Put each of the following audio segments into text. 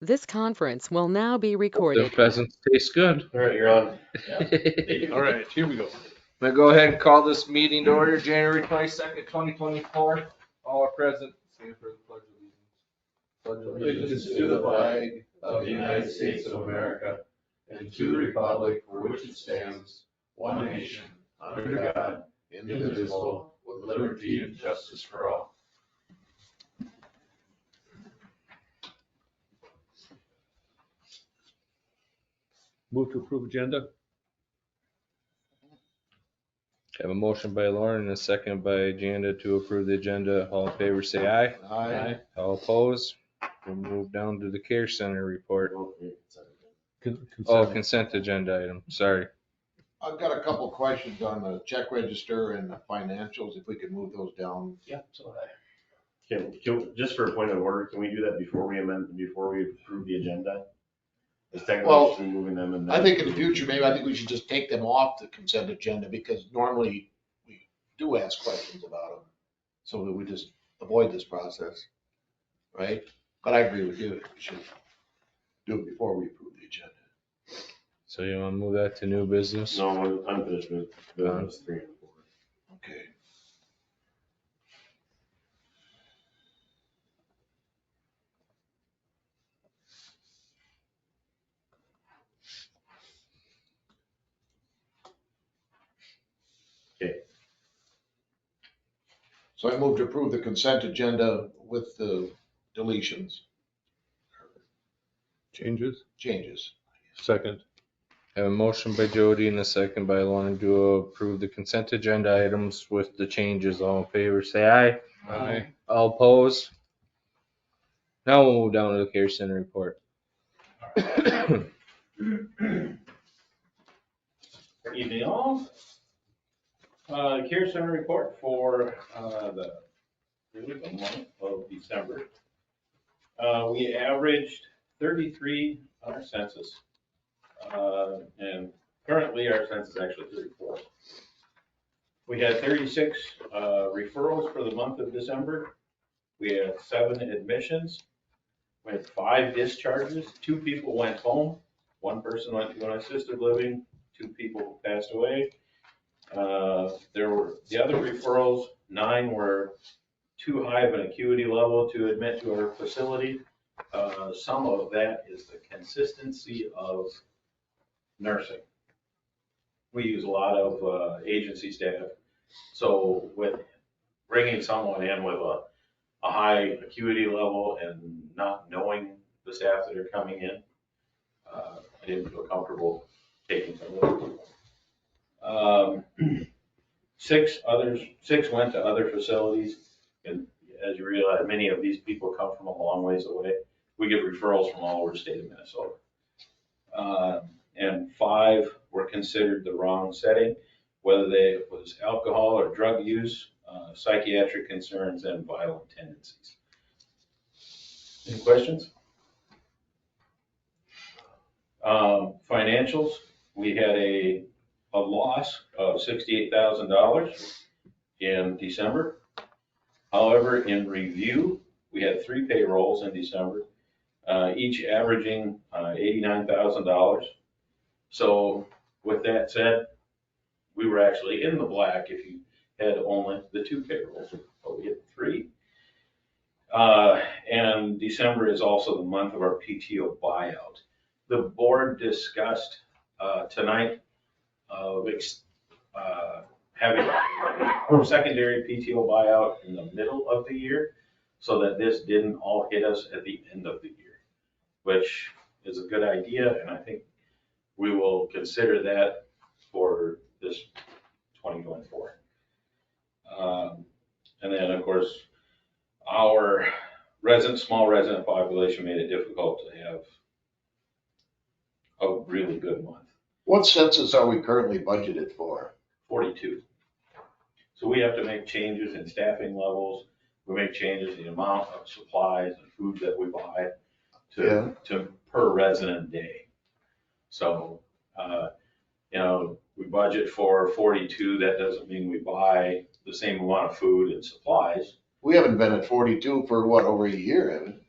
This conference will now be The recorded. pheasants taste good. All right, you're on. All right, here we go. I'm gonna go ahead and call this meeting to order, January 22nd, 2024. All are present. Stand for the pledge of allegiance. Allegiance to the flag of the United States of America and to the republic for which it stands, one nation, under God, indivisible, with liberty and justice for all. Move to approve agenda. Have a motion by Lauren and a second by Janda to approve the agenda. All in favor, say aye. Aye. All opposed? We'll move down to the care center report. Oh, Consent. consent agenda item. Sorry. I've got a couple questions on the check register and the financials, if we could move those down. Yeah, so just for a point of order, can we do that before we approve the agenda? It's technically Well, just removing them and. I think in the future, maybe I think we should just take them off the consent agenda, because normally we do ask questions about them. So that we just avoid this process, right? But I agree with you, we should do it before we approve the agenda. So you want to move that to new business? No, unfinished business 3 and 4. Okay. Okay. So I move to approve the consent agenda with the deletions, changes. Second. Have a motion by Jody and a second by Lauren to approve the consent agenda items with the changes. All in favor, say aye. Aye. All opposed? Now we'll move down to the care center report. Good evening all. Care center report for the month of December. We averaged 33 on our census. And currently our census is actually 34. We had 36 referrals for the month of December. We had 7 admissions. We had 5 discharges. 2 people went home. 1 person went to an assisted living. 2 people passed away. There were the other referrals, 9 were too high of an acuity level to admit to our facility. Some of that is the consistency of nursing. We use a lot of agency staff. So with bringing someone in with a high acuity level and not knowing the staff that are coming in, I didn't feel comfortable taking some of those people. 6 went to other facilities, and as you realize, many of these people come from a long ways away. We get referrals from all over the state of Minnesota. And 5 were considered the wrong setting, whether it was alcohol or drug use, psychiatric concerns, and violent tendencies. Any questions? Financials, we had a loss of $68,000 in December. However, in review, we had 3 payrolls in December, each averaging $89,000. So with that said, we were actually in the black if you had only the 2 payrolls, but we had 3. And December is also the month of our PTO buyout. The board discussed tonight having a secondary PTO buyout in the middle of the year so that this didn't all hit us at the end of the year, which is a good idea, and I think we will consider that for this 2024. And then, of course, our small resident population made it difficult to have a really good month. What census are we currently budgeted for? 42. So we have to make changes in staffing levels. We make changes in the amount of supplies and food that we buy to per resident day. So, we budget for 42. That doesn't mean we buy the same amount of food and supplies. We haven't been at 42 for what, over a year, haven't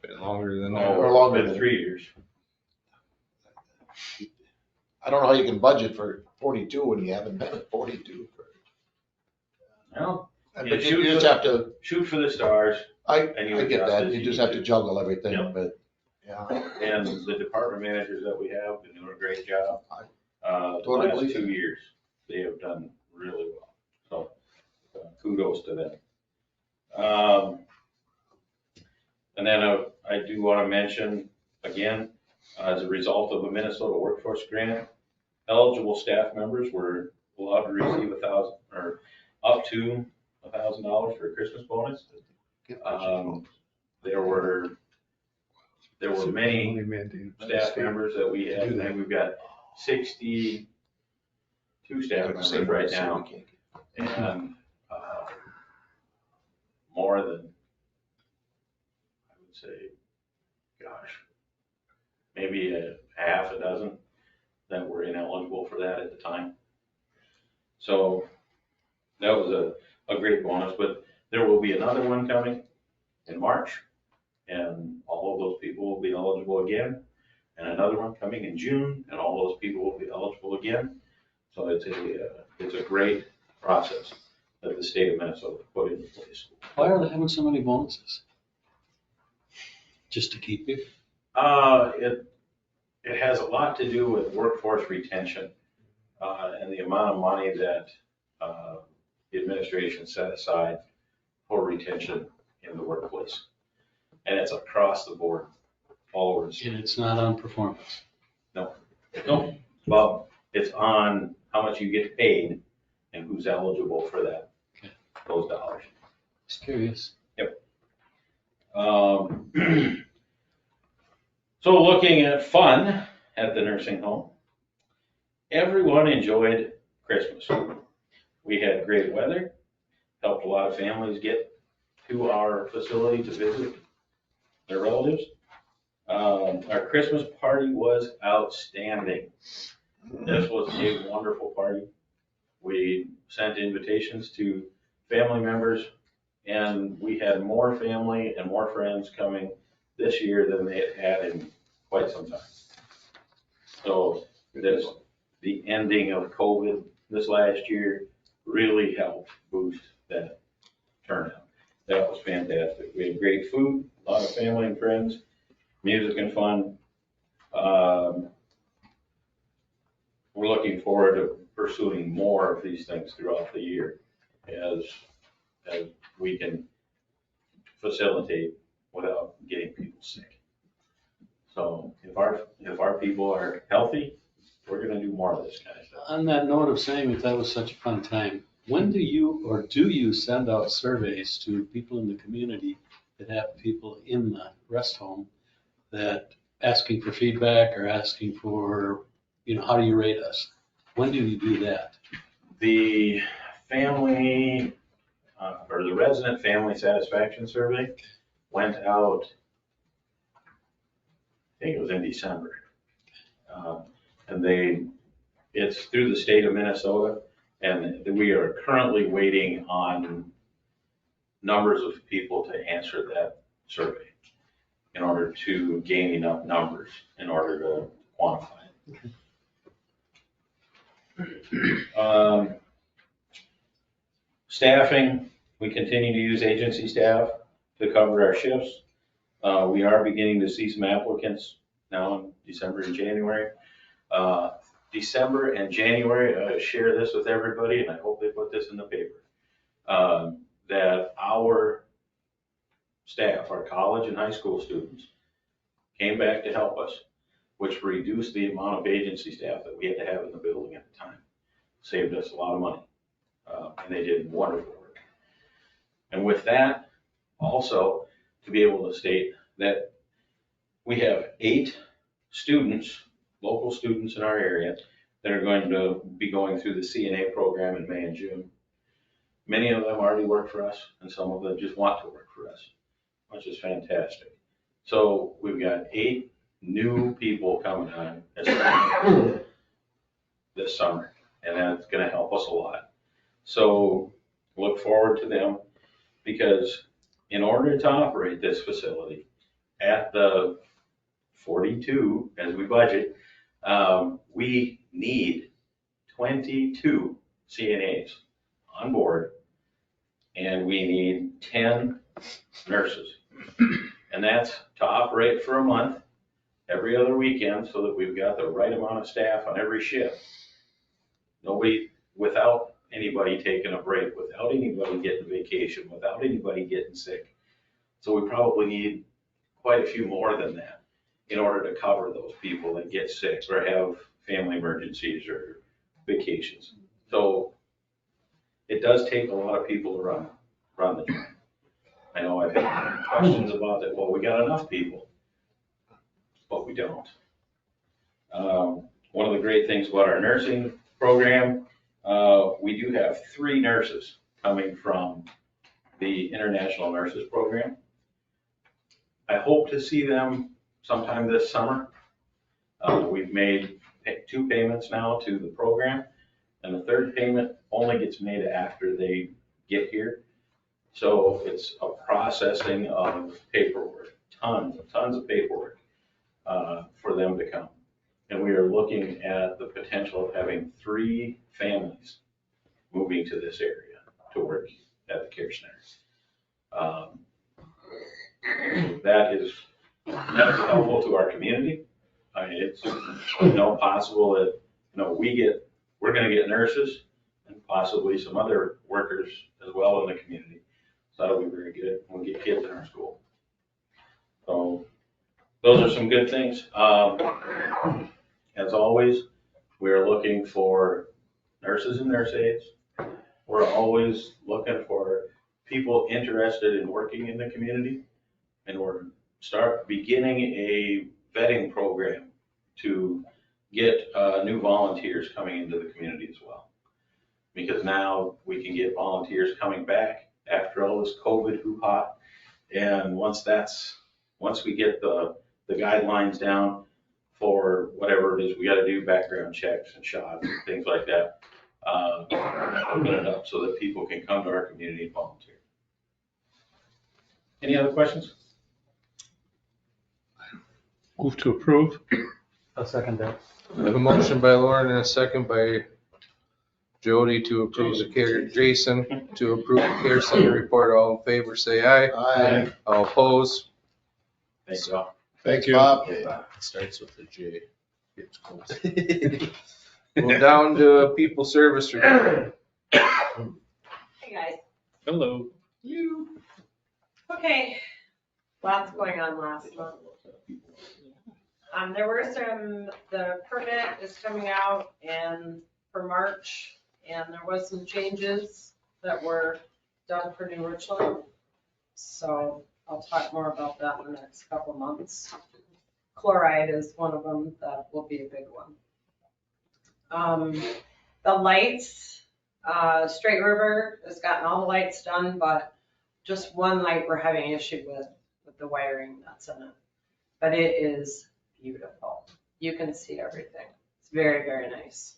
we? Been longer than Or that. longer Been than- 3 years. I don't know how you can budget for 42 when you haven't been at 42. Well, But Yeah, you just have to, shoot for the stars, I And you get adjust that, as you you just need have to to. juggle everything, Yep. but, yeah. and the department managers that we have been doing a great job. The Totally last believe 2 it. years, they have done really well. So kudos to them. And then I do want to mention, again, as a result of a Minnesota workforce grant, eligible staff members were allowed to receive up to $1,000 for a Christmas bonus. There were many Only mandated by the staff state. members that we have, and we've got 62 staff members right now, and more than, I would say, gosh, maybe a half a dozen that were ineligible for that at the time. So that was a great bonus, but there will be another one coming in March, and all of those people will be eligible again, and another one coming in June, and all those people will be eligible again. So it's a great process that the state of Minnesota put into place. Why are they having so many bonuses? Just to keep you? It has a lot to do with workforce retention, and the amount of money that, the administration set aside for retention in the workplace. And it's across the board, all over the state. And it's not on performance. No, well, it's on how much you get paid and who's eligible for that, Okay. those dollars. Just curious. So looking at fun at the nursing home, everyone enjoyed Christmas. We had great weather, helped a lot of families get to our facility to visit their relatives. Our Christmas party was outstanding. This was a wonderful party. We sent invitations to family members, and we had more family and more friends coming this year than they had had in quite some time. So the ending of COVID this last year really helped boost that turnout. That was fantastic. We had great food, a lot of family and friends, music and fun. We're looking forward to pursuing more of these things throughout the year as we can facilitate without getting people sick. So if our people are healthy, we're gonna do more of this kind of stuff. On that note of saying that was such a fun time, when do you send out surveys to people in the community that have people in the rest home that asking for feedback or asking for, how do you rate us? When do you do that? The family, or the resident family satisfaction survey went out, I think it was in December. And it's through the state of Minnesota, and we are currently waiting on numbers of people to answer that survey in order to gain enough numbers in order to quantify it. Staffing, we continue to use agency staff to cover our shifts. We are beginning to see some applicants now in December and January. December and January, I share this with everybody, and I hope they put this in the paper, that our staff, our college and high school students, came back to help us, which reduced the amount of agency staff that we had to have in the building at the time. Saved us a lot of money, and they did wonderful work. And with that, also, to be able to state that we have 8 students, local students in our area, that are going to be going through the CNA program in May and June. Many of them already work for us, and some of them just want to work for us, which is fantastic. So we've got 8 new people coming on this summer, and that's going to help us a lot. So look forward to them, because in order to operate this facility, at the 42 as we budget, we need 22 CNAs on board, and we need 10 nurses. And that's to operate for a month, every other weekend, so that we've got the right amount of staff on every shift. Nobody, without anybody taking a break, without anybody getting vacation, without anybody getting sick. So we probably need quite a few more than that in order to cover those people that get sick or have family emergencies or vacations. So it does take a lot of people to run the job. I know I've had questions about that. Well, we got enough people, but we don't. One of the great things about our nursing program, we do have 3 nurses coming from the International Nurses Program. I hope to see them sometime this summer. We've made 2 payments now to the program, and the 3rd payment only gets made after they get here. So it's a processing of paperwork, tons of paperwork for them to come. And we are looking at the potential of having 3 families moving to this area to work at the care center. That is helpful to our community. I mean, it's possible that, we're gonna get nurses and possibly some other workers as well in the community. So that'll be very good when we get kids in our school. So those are some good things. As always, we're looking for nurses and nurse aides. We're always looking for people interested in working in the community. And we're beginning a vetting program to get new volunteers coming into the community as well. Because now we can get volunteers coming back after all this COVID hoo-ha. And once we get the guidelines down for whatever it is we got to do, background checks and shots and things like that, open it up so that people can come to our community and volunteer. Any other questions? Move to approve. I'll second that. I have a motion by Lauren and a second by Jody to approve Jason to approve the care center report. All in favor, say aye. Aye. All opposed? Thanks, y'all. Thank you. Bob. It starts with the J. It's close. Move down to people service report. Hey guys, Hello. okay, lots going on last month. There were the permit is coming out for March, and there was some changes that were done for New Richland. So I'll talk more about that in the next couple months. Chloride is one of them that will be a big one. The lights, Straight River has gotten all the lights done, but just one light we're having an issue with the wiring that's in it. But it is beautiful. You can see everything. It's very, very nice.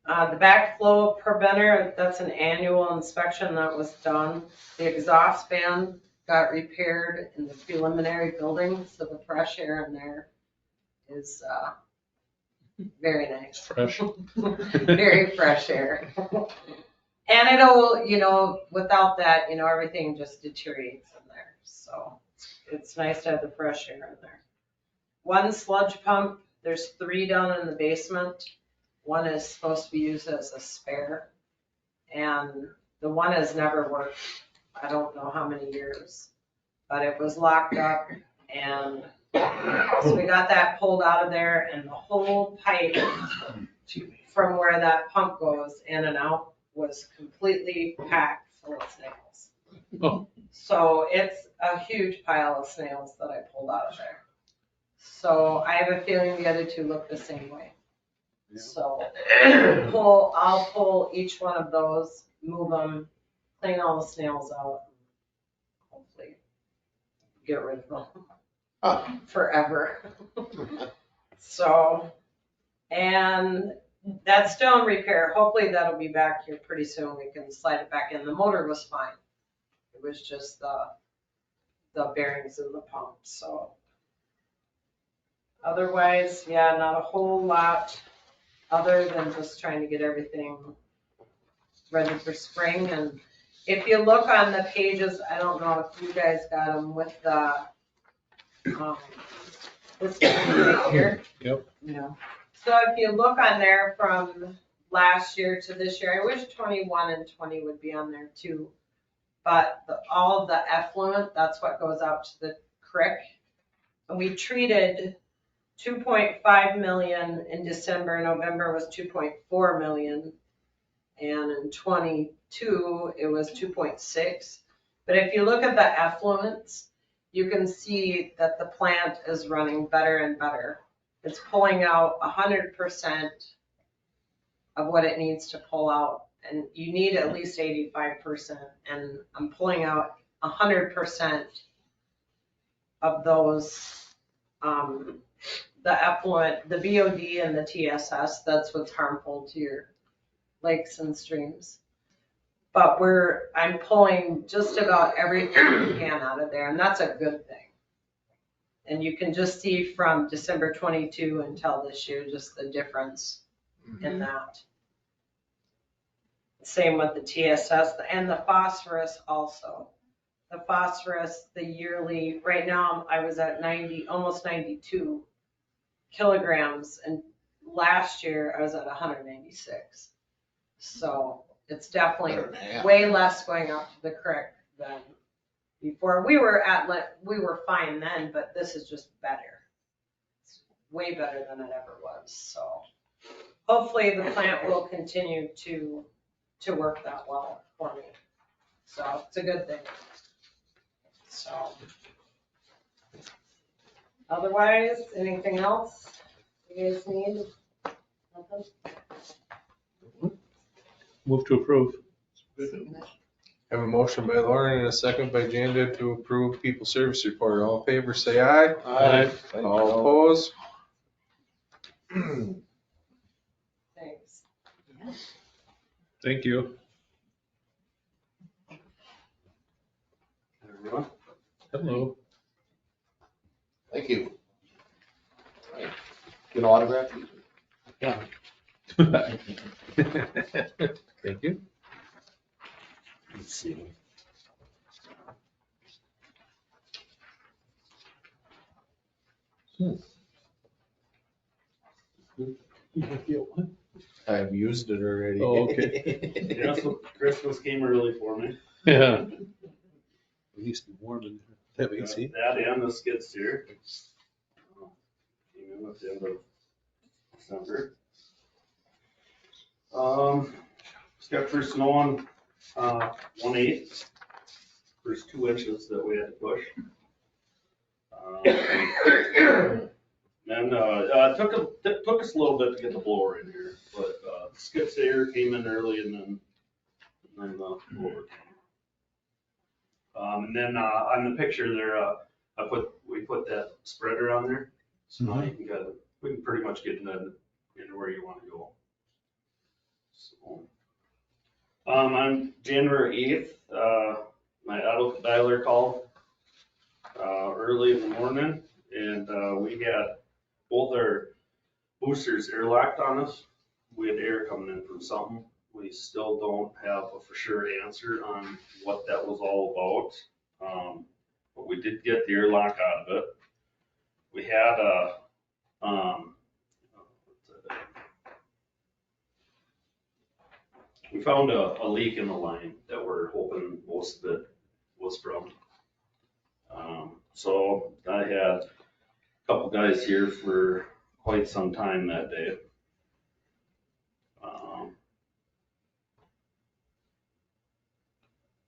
The backflow preventer, that's an annual inspection that was done. The exhaust fan got repaired in the preliminary building, so the fresh air in there is very nice. Fresh. Very fresh air. And it'll, without that, everything just deteriorates in there. So it's nice to have the fresh air in there. One sludge pump, there's 3 down in the basement. One is supposed to be used as a spare. And the one has never worked. I don't know how many years, but it was locked up, and so we got that pulled out of there, and the whole pipe from where that pump goes in and out was completely packed full of snails. Oh. So it's a huge pile of snails that I pulled out of there. So I have a feeling the other 2 look the same way. So I'll pull each one of those, move them, clean all the snails out, hopefully get rid of them forever. So, and that stone repair, hopefully that'll be back here pretty soon. We can slide it back in. The motor was fine. It was just the bearings in the pump, so. Otherwise, yeah, not a whole lot, other than just trying to get everything ready for spring. And if you look on the pages, I don't know if you guys got them with the, this one right here. Yep. Yeah. So if you look on there from last year to this year, I wish 21 and 20 would be on there too. But all of the effluent, that's what goes out to the creek. And we treated 2.5 million in December. November was 2.4 million. And in 22, it was 2.6. But if you look at the effluents, you can see that the plant is running better and better. It's pulling out 100% of what it needs to pull out. And you need at least 85%. And I'm pulling out 100% of those, the effluent, the BOD and the TSS, that's what's harmful to your lakes and streams. But I'm pulling just about everything you can out of there, and that's a good thing. And you can just see from December 22 until this year, just the difference in that. Same with the TSS and the phosphorus also. The phosphorus, the yearly, right now I was at 90, almost 92 kilograms, and last year I was at 196. So it's definitely way less going out to the creek than before. We were fine then, but this is just better. It's way better than it ever was. So hopefully the plant will continue to work that well for me. So it's a good thing. So otherwise, anything else you guys need? Nothing? Move to approve. Have a motion by Lauren and a second by Janda to approve people service report. All in favor, say aye. Aye. All opposed? Thanks. Thank you. Everyone, Hello. thank you. All right. Get an autograph? Yeah. Thank you. Let's see. I've used it already. Oh, okay. Yeah, so Christmas came early for me. Yeah. At least be warm in there. Let me see. That and the skid steer. Came in at the end of December. Just got first snow on, 1/8. First 2 inches that we had to push. And, it took us a little bit to get the blower in here, but, the skid steer came in early and then the blower came. And then, on the picture there, we put that spreader on there. So now we can pretty much get into where you want to go. So, on January 8th, my auto dialer called, early in the morning, and, we had both our boosters airlocked on us. We had air coming in from something. We still don't have a for sure answer on what that was all about. But we did get the airlock out of it. We had we found a leak in the line that we're hoping most of it was from. So I had a couple guys here for quite some time that day.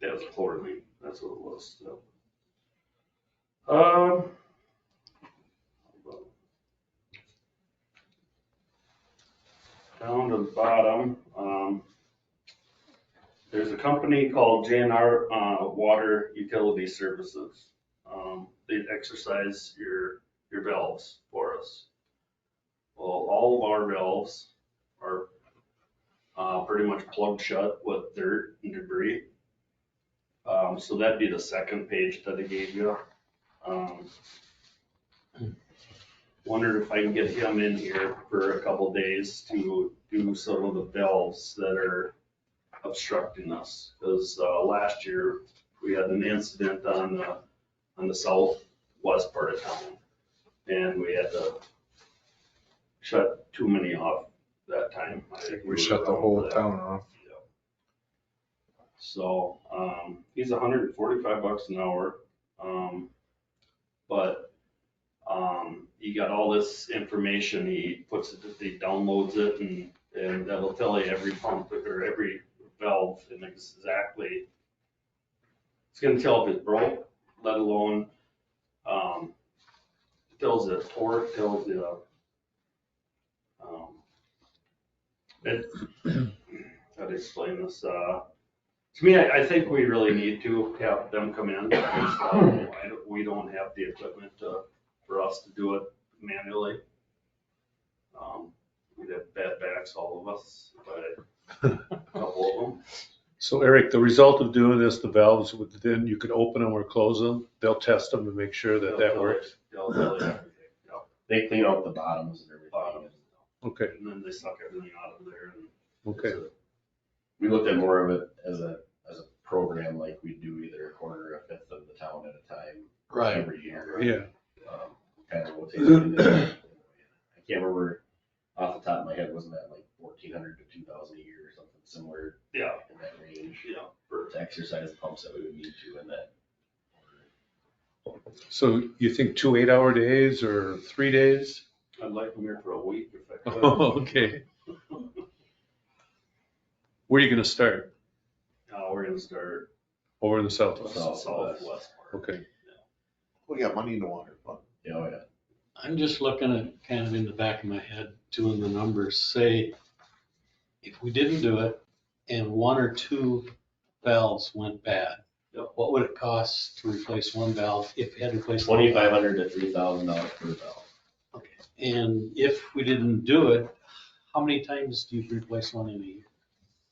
That was a floor leak. That's what it was. So. Down to the bottom, there's a company called JNR Water Utility Services. They exercise your valves for us. Well, all of our valves are pretty much plugged shut with dirt and debris. So that'd be the second page that I gave you. Wondered if I can get him in here for a couple days to do some of the valves that are obstructing us. Because last year, we had an incident on the southwest part of town. And we had to shut too many off that time. I think We shut the whole town off. So, he's $145 an hour. But, he got all this information, he downloads it and that'll tell you every pump or every valve and exactly. It's gonna tell if it's broke, let alone, it tells the torque, tells the, how to explain this, to me, I think we really need to have them come in, because, we don't have the equipment, for us to do it manually. We'd have bad backs, all of us, but a couple of them. So Eric, the result of doing this, the valves, then you can open them or close them. They'll test them to make sure that that works. They'll tell you everything, yeah. They clean out the bottoms and everything. Okay, And then they suck everything out of there and. okay. We looked at more of it as a program, like we do either a quarter or a fifth of the town at a time. Right. Every year. Yeah, Kind of rotating. I can't remember off the top of my head, wasn't that like 1,400 to 2,000 a year or something similar Yeah, in that range? yeah. To exercise pumps that we would need to in that. so you think 2 8-hour days or 3 days? I'd like them here for a week if I could. Oh, okay. Where are you gonna start? We're gonna start Over in the southwest? southwest part. Okay. We got money in the water fund. Yeah, oh yeah. I'm just looking at kind of in the back of my head, doing the numbers, say, if we didn't do it and 1 or 2 valves went bad, Yep. what would it cost to replace one valve if we had to replace? one valve? $2,500 to $3,000 per valve. Okay. And if we didn't do it, how many times do you replace one in a year?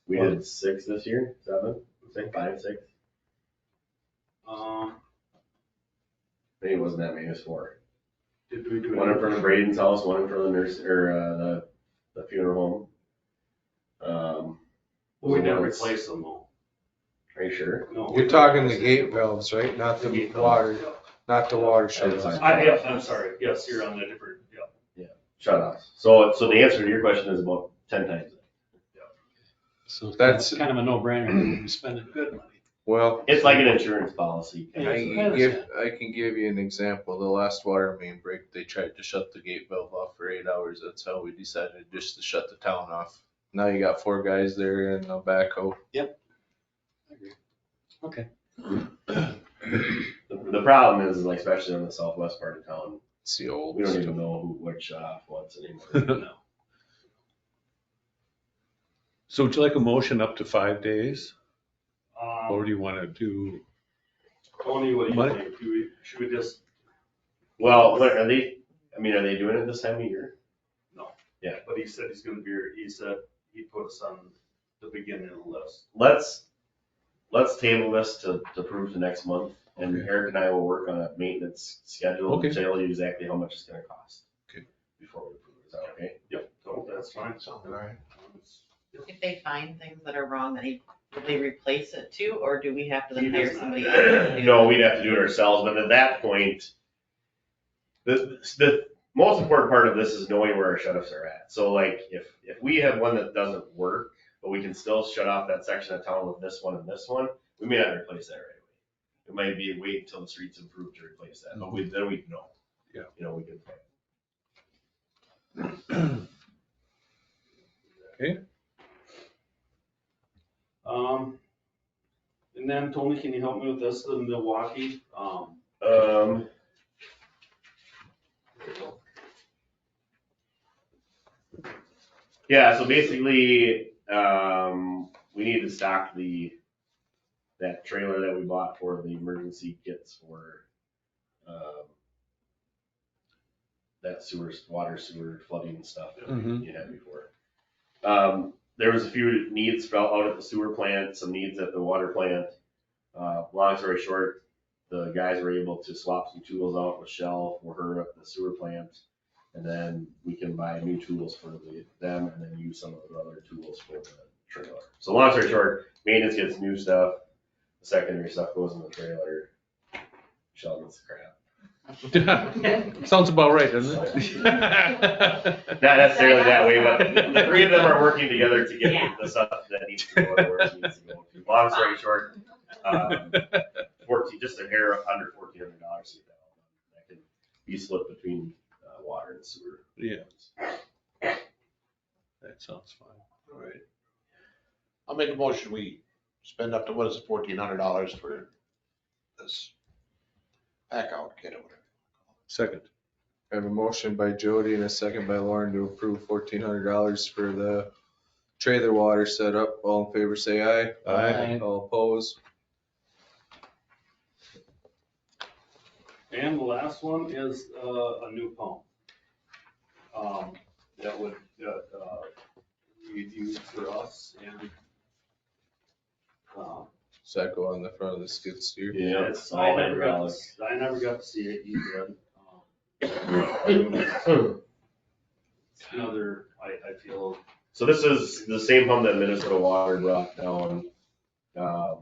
We did 6 this year, 7, I think 5, 6. Maybe it wasn't that many, it was 4. Did we do One in front of Braden's house, one in front of the nurse, or the funeral home. We didn't once- replace them though. Are you sure? No. You're talking the gate valves, right? Not the water, not the water shutoffs. I'm sorry, yes, you're on the different, yeah. Shut offs. So the answer to your question is about 10 times. So it's That's- kind of a no-brainer, we're spending good money. Well, It's like an insurance policy. Yeah. I can give you an example. The last water main break, they tried to shut the gate valve off for 8 hours. That's how we decided just to shut the town off. Now you got 4 guys there and a backhoe. I agree. Okay. The problem is, like, especially on the southwest part of town, It's the old we don't stuff. even know who, what shut off what's anymore. No. So would you like a motion up to 5 days? Or Um, do you want to do, Tony, what do you Money? think? Should we just, Well, what are they doing it this time of year? but he said he's gonna be, he said he put us on the beginning of the list. Let's table this to prove to next month, and Okay. Eric and I will work on a maintenance schedule Okay. to tell you exactly how much it's gonna cost. Okay. Before we approve it, is that okay? Yep, so that's fine. Sounds all right. If they find things that are wrong, then will they replace it too, or do we have to then He hire does not. somebody? else to do No, it? we'd have to do it ourselves, but at that point, the most important part of this is knowing where our shut-offs are at. So like, if we have one that doesn't work, but we can still shut off that section of town with this one and this one, we may not replace that right away. It might be wait until the streets improve to replace that, but then we'd know. Yeah. You know, we could. okay? And then Tony, can you help me with this, the Milwaukee? Yeah, so basically, we need to stock that trailer that we bought for the emergency kits for, that water sewer flooding stuff that Mhm. you had before. There was a few needs out at the sewer plant, some needs at the water plant. Long story short, the guys were able to swap some tools out with Shell for her at the sewer plant. And then we can buy new tools for them and then use some of the other tools for the trailer. So long story short, maintenance gets new stuff, the secondary stuff goes in the trailer, Shell gets the crap. Sounds about right, doesn't it? Not necessarily that way, but the three of them are working together to get the stuff that needs to go to where it needs to go to. Long story short, 14, just a hair under $1,400 to get that all done. That can be split between water and sewer. Yeah. That sounds fine. All right. I'll make a motion, we spend up to, what is it, $1,400 for this pack out kit or whatever. Second. I have a motion by Jody and a second by Lauren to approve $1,400 for the trailer water setup. All in favor, say aye. Aye. All opposed? And the last one is a new pump. That we'd use for us and. Does that go on the front of the skid steer? Yeah, it's all I never hydraulic. got to see it, you did. It's another, I feel, So this is the same pump that Minnesota Water brought down. And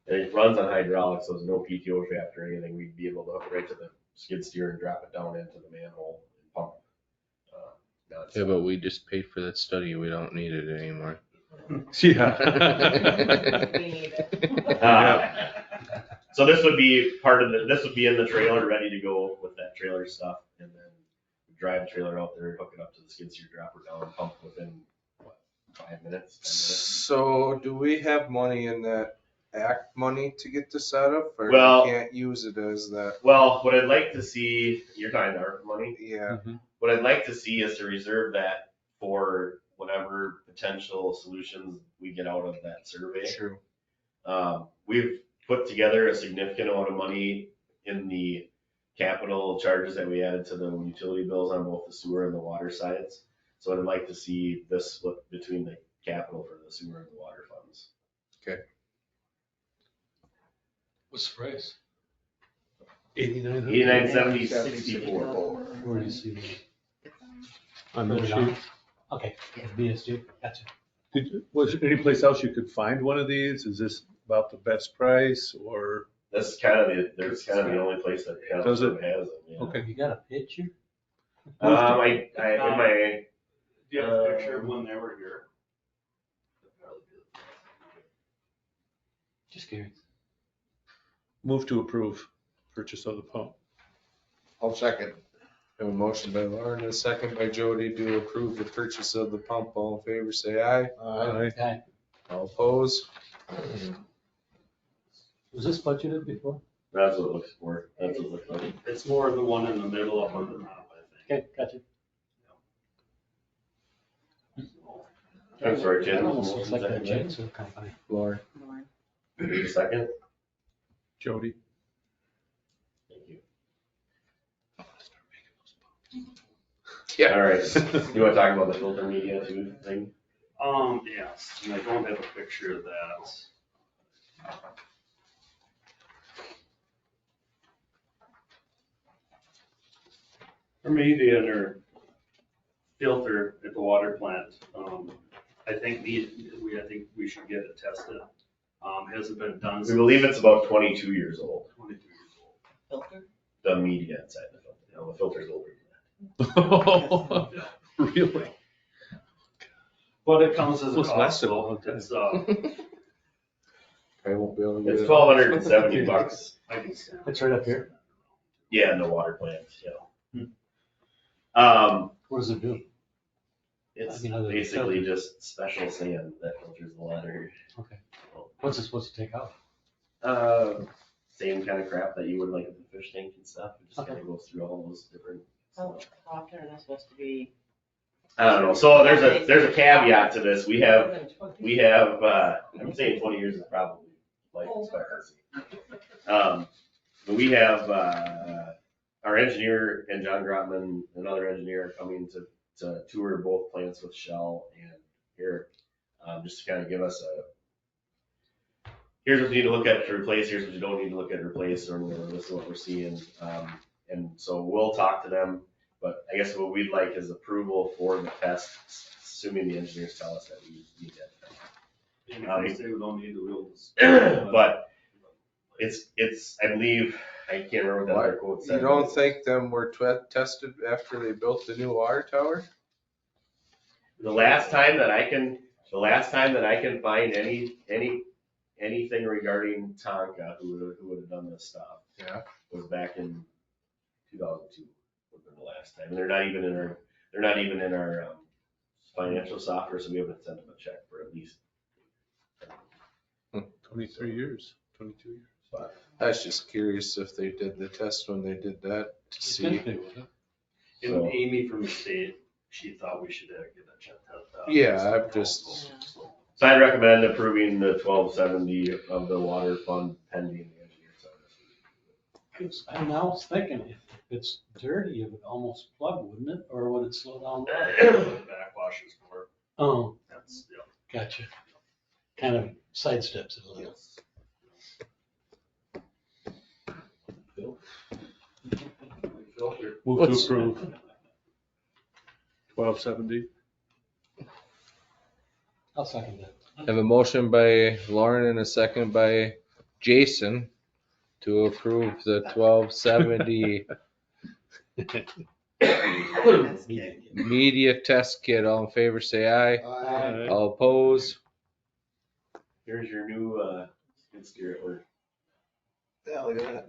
it runs on hydraulics, so there's no PTO shaft or anything. We'd be able to hook it right to the skid steer and drop it down into the manhole and pump. Yeah, but we just paid for that study. We don't need it anymore. Yeah. We need it. So this would be part of this would be in the trailer, ready to go with that trailer stuff, and then drive the trailer out there, hook it up to the skid steer, drop it down, pump within, what, 5 minutes, 10 minutes? So do we have money in that act money to get this set up, or Well- we can't use it as that? Well, what I'd like to see, you're talking ARPA money, Yeah, what I'd like to see is to reserve that for whatever potential solutions we get out of that survey. true. We've put together a significant amount of money in the capital charges that we added to the utility bills on both the sewer and the water sides. So I'd like to see this split between the capital for the sewer and the water funds. What's the price? 8900. 8970 64. Where do you see that? On the sheet. Okay, BSD, gotcha. Was there any place else you could find one of these? Is this about the best price or? That's kind of the only place that kind Does of it? has them. Yeah. Okay. You got a picture? I in my do you have a picture of when they were here? Just curious. Move to approve purchase of the pump. I'll second. I have a motion by Lauren and a second by Jody to approve the purchase of the pump. All in favor, say aye. Aye. Guy, All opposed? was this budgeted before? That's what it looks for. That's what it looks like. It's more the one in the middle of the top, I think. Okay, gotcha. I'm sorry, That Jen. almost looks like a chainsaw company. Lauren. Need a second? Jody. Thank you. All right. You want to talk about the filter media too thing? Yes, and I don't have a picture of that. For media and their filter at the water plant, I think we should get it tested. Hasn't been done We since believe it's about 22 years old. 22 years old. Filter? The media inside the filter. You know, the filter's older than Really? But it comes as a What's cost, lasted a so long time. it's, I won't be able to that. get It's it. $1,270. I can stand. It's right up here. Yeah, in the water plant, yeah. What does it do? It's I mean, other than basically just special sand that filters the water. Okay. What's it supposed to take out? Same kind of crap that you would like at the fish tank and stuff. It just Okay. kind of goes through all those different. How often are they supposed to be? I don't know. So there's a caveat to this. We have, I'm saying 20 years is probably life expectancy. But we have, our engineer and John Grotman, another engineer, are coming to tour both plants with Shell and Eric, just to kind of give us here's what you need to look at to replace, here's what you don't need to look at to replace, or this is what we're seeing. And so we'll talk to them, but I guess what we'd like is approval for the test, assuming the engineers tell us that we need that. And if they say we don't need the wheels. But it's, I believe, I can't remember what that other quote said. You don't think them were tested after they built the new water tower? The last time that I can find anything regarding Tonka, who would have done this stuff, Yeah. was back in 2002, would have been the last time. And they're not even in our financial software, so we haven't sent them a check for at least. 23 years, 22 years. But I was just curious if they did the test when they did that to I see. think they would have. And Amy from the state, she thought we should get a check out. Yeah, I'm just, So I'd recommend approving the 1270 of the water fund pending the engineer sign. And I was thinking, if it's dirty, it would almost plug, wouldn't it? Or would it slow down? Backwashes for, Oh, that's, yeah. gotcha. Kind of sidesteps it a little. Move to approve. 1270. I'll second that. I have a motion by Lauren and a second by Jason to approve the 1270 media test kit. All in favor, say aye. Aye. All opposed? Here's your new skid steer at work. Yeah, look at that.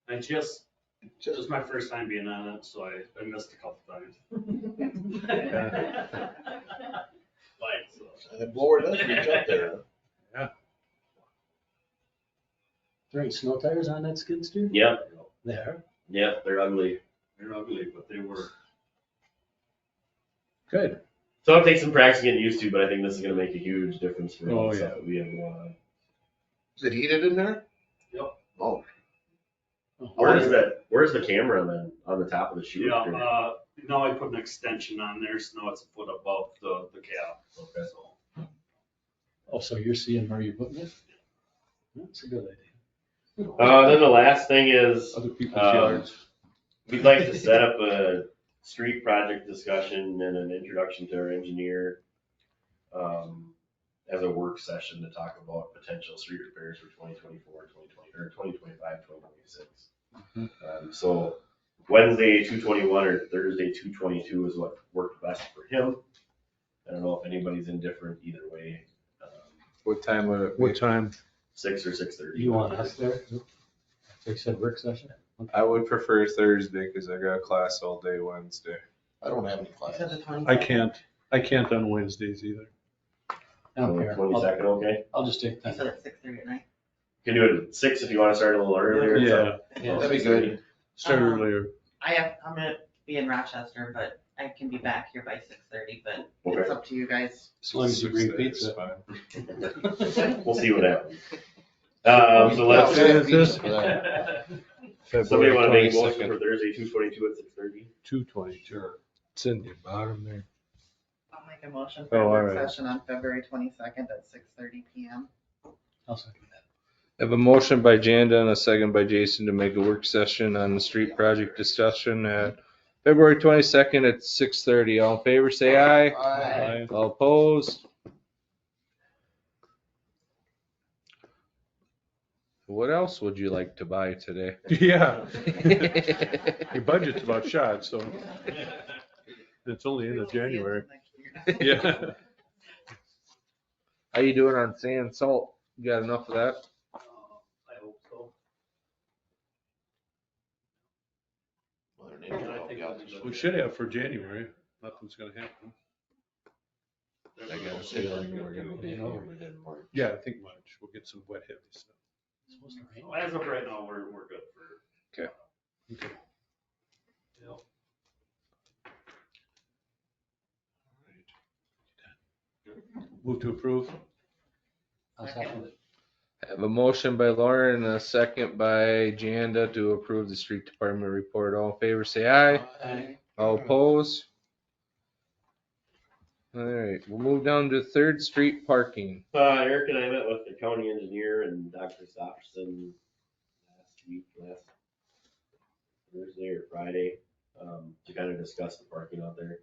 I just, it was my first time being on it, so I missed a couple times. Like, so. That blower does reach up there. There ain't snow tires on that skid steer? Yep, There. yep, they're ugly. They're ugly, but they were. Good. So it'll take some practice getting used to, but I think this is gonna make a huge difference for Oh, us. yeah. We have going on. Is it heated in there? Yep. Oh, Where's the camera then? On the top of the chute? Yeah, or- now I put an extension on there, so now it's a foot above the cab. Okay. So, Oh, so you're seeing where you're putting it? That's a good idea. Then the last thing is, Other people's Um, yards. we'd like to set up a street project discussion and an introduction to our engineer, as a work session to talk about potential street repairs for 2024, 2020, or 2025, 2026. So Wednesday, 2/21 or Thursday, 2/22 is what worked best for him. I don't know if anybody's indifferent either way. What time would it What be? time? 6 or 6:30. You want us there? They said work session? I would prefer Thursday because I got class all day Wednesday. I don't have any You class. said the 22nd. I can't on Wednesdays either. I don't care. 22nd, okay? I'll just take You that. said at 6:30 at night. You can do it at 6 if you want to start a little earlier. Yeah, Yeah. That'd be good. start Um, earlier. I'm gonna be in Rochester, but I can be back here by 6:30, but Okay. it's up to you guys. As long as you bring 6:30 is pizza. fine. We'll see what happens. So let's, Yeah, is this- somebody want to make a motion 22nd. for Thursday, 2/22 at 6:30? 222. It's in the bottom there. I'll make a motion Oh, for a all work right. session on February 22nd at 6:30 PM. I'll second that. I have a motion by Janda and a second by Jason to make a work session on the street project discussion at February 22nd at 6:30. All in favor, say aye. Aye. All opposed? What else would you like to buy today? Yeah. Your budget's about shot, so it's only in January. Next year. Yeah. How you doing on sand and salt? You got enough of that? I hope so. Well, their names are all together. We should have for January. Nothing's gonna happen. I got a feeling we're gonna be over it in March. Yeah, I think March. We'll get some wet heavy stuff. It's supposed to rain. So as of right now, we're good for. Okay. Okay. Yep. Move to approve. I'll second it. I have a motion by Lauren and a second by Janda to approve the street department report. All in favor, say aye. Aye. All opposed? Alright, we'll move down to Third Street parking. Eric and I met with the county engineer and Dr. Stofferson last Thursday or Friday, to kind of discuss the parking out there.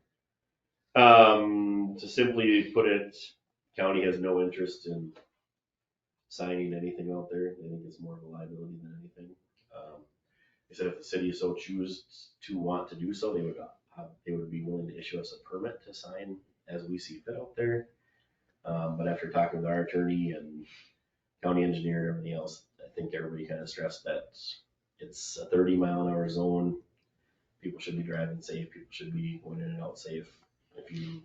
To simply put it, county has no interest in signing anything out there. They think it's more of a liability than anything. They said if the city so chooses to want to do so, they would be willing to issue us a permit to sign as we see fit out there. But after talking with our attorney and county engineer and everything else, I think everybody kind of stressed that it's a 30-mile-an-hour zone. People should be driving safe. People should be going in and out safe. If you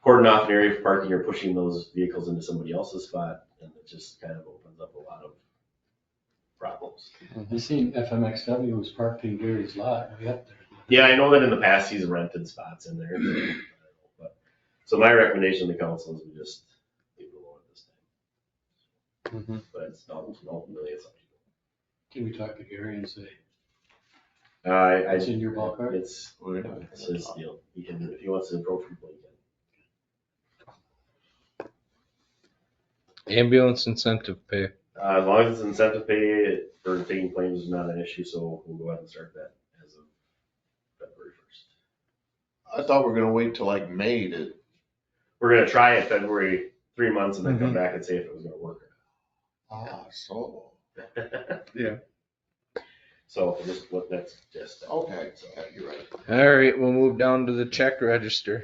cordon off an area for parking, you're pushing those vehicles into somebody else's spot, and it just kind of opens up a lot of problems. I seen FMXW was parked in Gary's lot way up there. Yeah, I know that in the past he's rented spots in there. But, so my recommendation to the council is we just leave it alone at this time. But it's ultimately it's up to you. Can we talk to Gary and say, It's in your ballpark? It's his deal. He can, if he wants to approach people, he can. Ambulance incentive pay. As long as it's incentive pay for taking claims is not an issue, so we'll go ahead and start that as of February 1st. I thought we were gonna wait till like May to. We're gonna try it February 3 months and then come back and see if it was gonna work. So. Yeah. So that's just. Okay, yeah, you're right. Alright, we'll move down to the check register.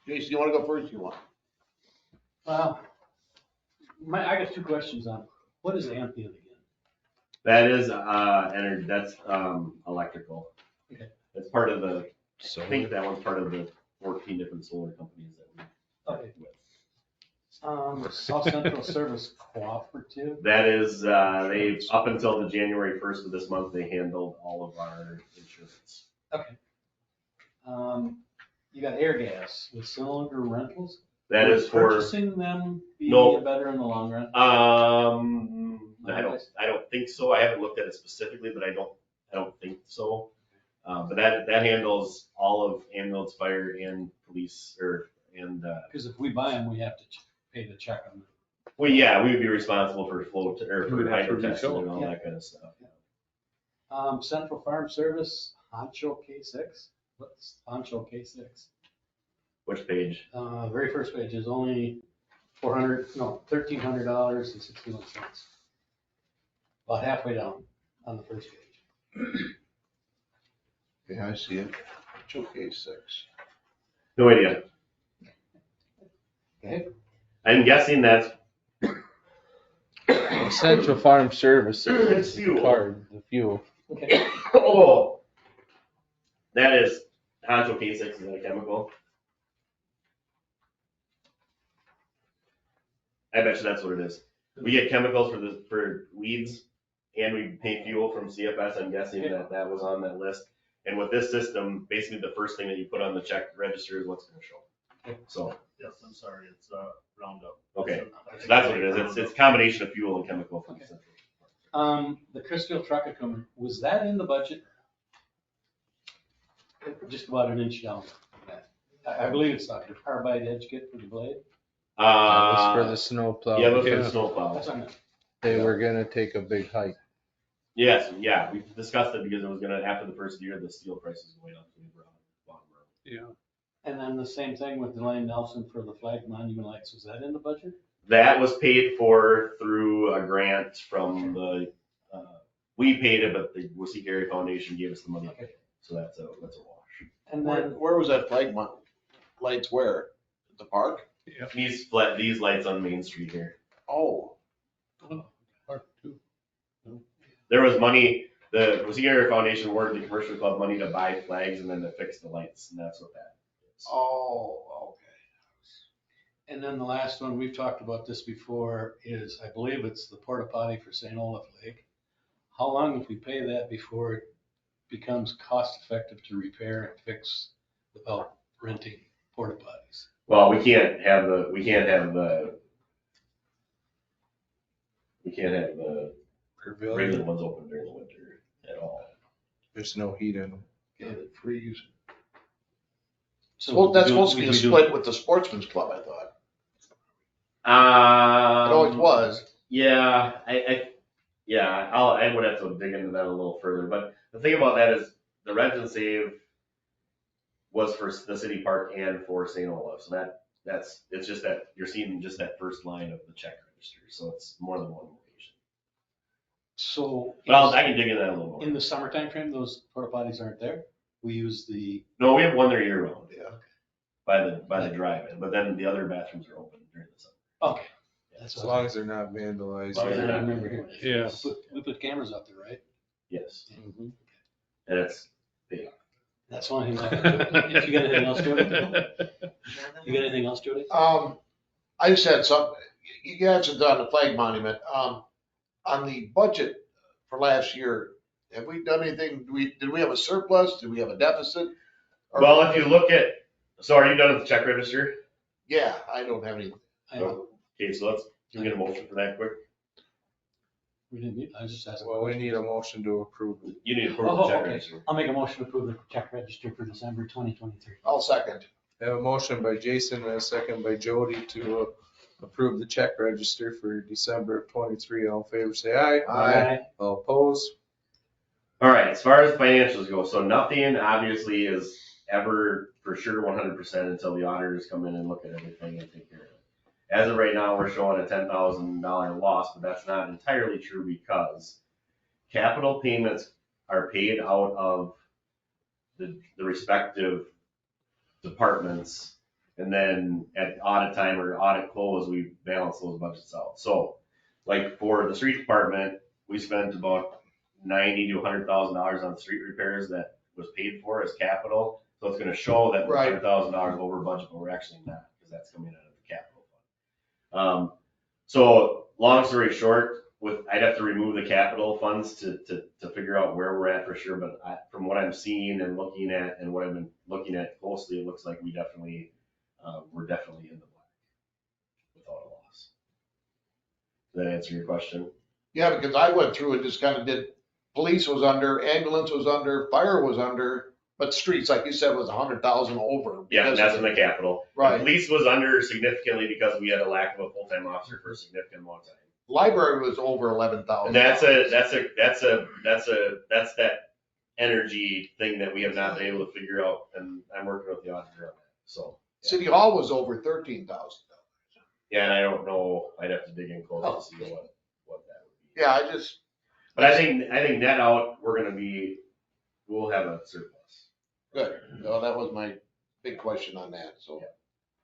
Jason, you wanna go first? You want? Well, I got two questions on, what is Amphion again? That is, energy, that's, electrical. Okay. It's part of the, I So, think that one's part of the 14 different solar companies that we Okay. work with. South Central Service Cooperative, That is, they, up until the January 1st of this month, they handled all of our insurance. you got Air Gas with Cylinder Rentals. That is for, Purchasing them be No. better in the long run? I don't think so. I haven't looked at it specifically, but I don't think so. But that handles all of ambulance, fire and police and Because if we buy them, we have to pay the check on them. well, yeah, we would be responsible for flow or We for would have to hydro testing refill and all it. that kind of stuff. Central Farm Service, Honcho K6. What's Honcho K6? Which page? Very first page is only $1,300.61. About halfway down on the first page. Yeah, I see it. It's okay, 6. No idea. Okay. I'm guessing that's Central Farm Services. It's fuel. Card, the fuel. Okay. oh, that is Honcho K6 is that a chemical? I bet you that's what it is. We get chemicals for weeds, and we pay fuel from CFS. I'm guessing that was on that list. And with this system, basically the first thing that you put on the check register is what's going to show. So Yes, I'm sorry, it's Roundup. okay, so that's what it is. It's a combination of fuel and chemical from Okay. Central. The Chrisfield truck equipment, was that in the budget? Just about an inch down. I believe it's not the carbide edge kit for the blade. That was for the snow plow. Yeah, those are the snowplows. That's on it. They were gonna take a big hike. Yes, yeah, we discussed it because it was gonna, after the first year, the steel prices going up. So we brought it Yeah. And then the same thing with Delane Nelson for the flag monument lights. Was that in the budget? That was paid for through a grant from the, we paid it, but the Wussy Gary Foundation gave us the money. Okay. So that's a wash. And Where, then, where was that flag lights where? At the park? These lights on Main Street here. Oh, Part two. There was money, the Wussy Gary Foundation awarded the commercial club money to buy flags and then to fix the lights, and that's what that is. oh, okay. and then the last one, we've talked about this before, is I believe it's the porta potty for St. Olaf Lake. How long if we pay that before it becomes cost effective to repair and fix without renting porta potties? Well, we can't have the regular ones open during the winter at all. There's no heat in them. Yeah, they freeze. Well, that's we do- supposed to be we a do- split with the Sportsman's Club, I thought. It always was. Yeah, I would have to dig into that a little further, but the thing about that is the Rent and Save was for the city park and for St. Olaf, so it's just that, you're seeing just that first line of the check register, so it's more than one location. So. Well, I can dig into that a little more. In the summer timeframe, those porta potties aren't there? We use the, No, we have one there year round, Yeah. by the drive-in, but then the other bathrooms are open during the summer. okay. That's As what long as they're not vandalized. As long as I they're not- remember hearing. Yeah. We put cameras up there, right? Yes, Mhm. and it's, That's one thing. If you got anything else, Jody? You got anything else, Jody? I just had some, you answered on the flag monument, on the budget for last year, have we done anything, did we have a surplus, did we have a deficit? Or- well, if you look at, so are you done with the check register? Yeah, I don't have any, I know, Okay, so let's, can we get a motion for that quick? we didn't, I was just asking. Well, we need a motion to approve it. You need to approve the Oh, check okay. register. I'll make a motion to approve the check register for December 2023. I'll second. I have a motion by Jason and a second by Jody to approve the check register for December of 23. All in favor, say aye. Aye. All opposed? All right, as far as financials go, so nothing obviously is ever for sure 100% until the auditors come in and look at everything and take care of it. As of right now, we're showing a $10,000 loss, but that's not entirely true because capital payments are paid out of the respective departments. And then at audit time or audit close, we balance those budgets out. So like for the street department, we spent about $90,000 to $100,000 on street repairs that was paid for as capital. So it's gonna show that we're Right. $100,000 over budget, but we're actually not, because that's coming out of the capital fund. So long story short, I'd have to remove the capital funds to figure out where we're at for sure, but from what I'm seeing and looking at and what I've been looking at closely, it looks like we're definitely in the black without a loss. Does that answer your question? Yeah, because I went through and just kind of did, police was under, ambulance was under, fire was under, but streets, like you said, was 100,000 over. Yeah, because that's of in the capital. Right. The police was under significantly because we had a lack of a full-time officer for a significant amount of time. Library was over 11,000. And that's that energy thing that we have not been able to figure out, and I'm working with the auditor on that, so. yeah. City Hall was over 13,000. Yeah, and I don't know, I'd have to dig in close to see what that would be. Yeah, I just, But I think net out, we'll have a surplus. good. No, that was my big question on that, so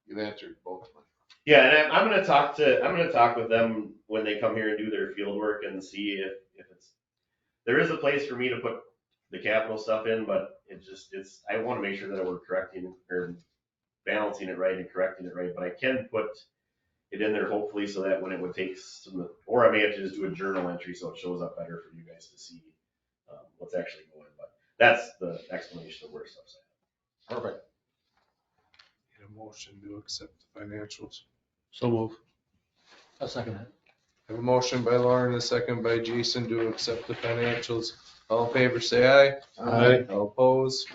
you've answered both of them. Yeah, and I'm gonna talk with them when they come here and do their field work and see if there is a place for me to put the capital stuff in, but I wanna make sure that we're correcting or balancing it right and correcting it right, but I can put it in there hopefully so that when it would take or I may have to just do a journal entry so it shows up better for you guys to see what's actually going, but that's the explanation of where stuff's at. Perfect. Need a motion to accept the financials. So move. I'll second that. I have a motion by Lauren, a second by Jason to accept the financials. All in favor, say aye. Aye. All opposed?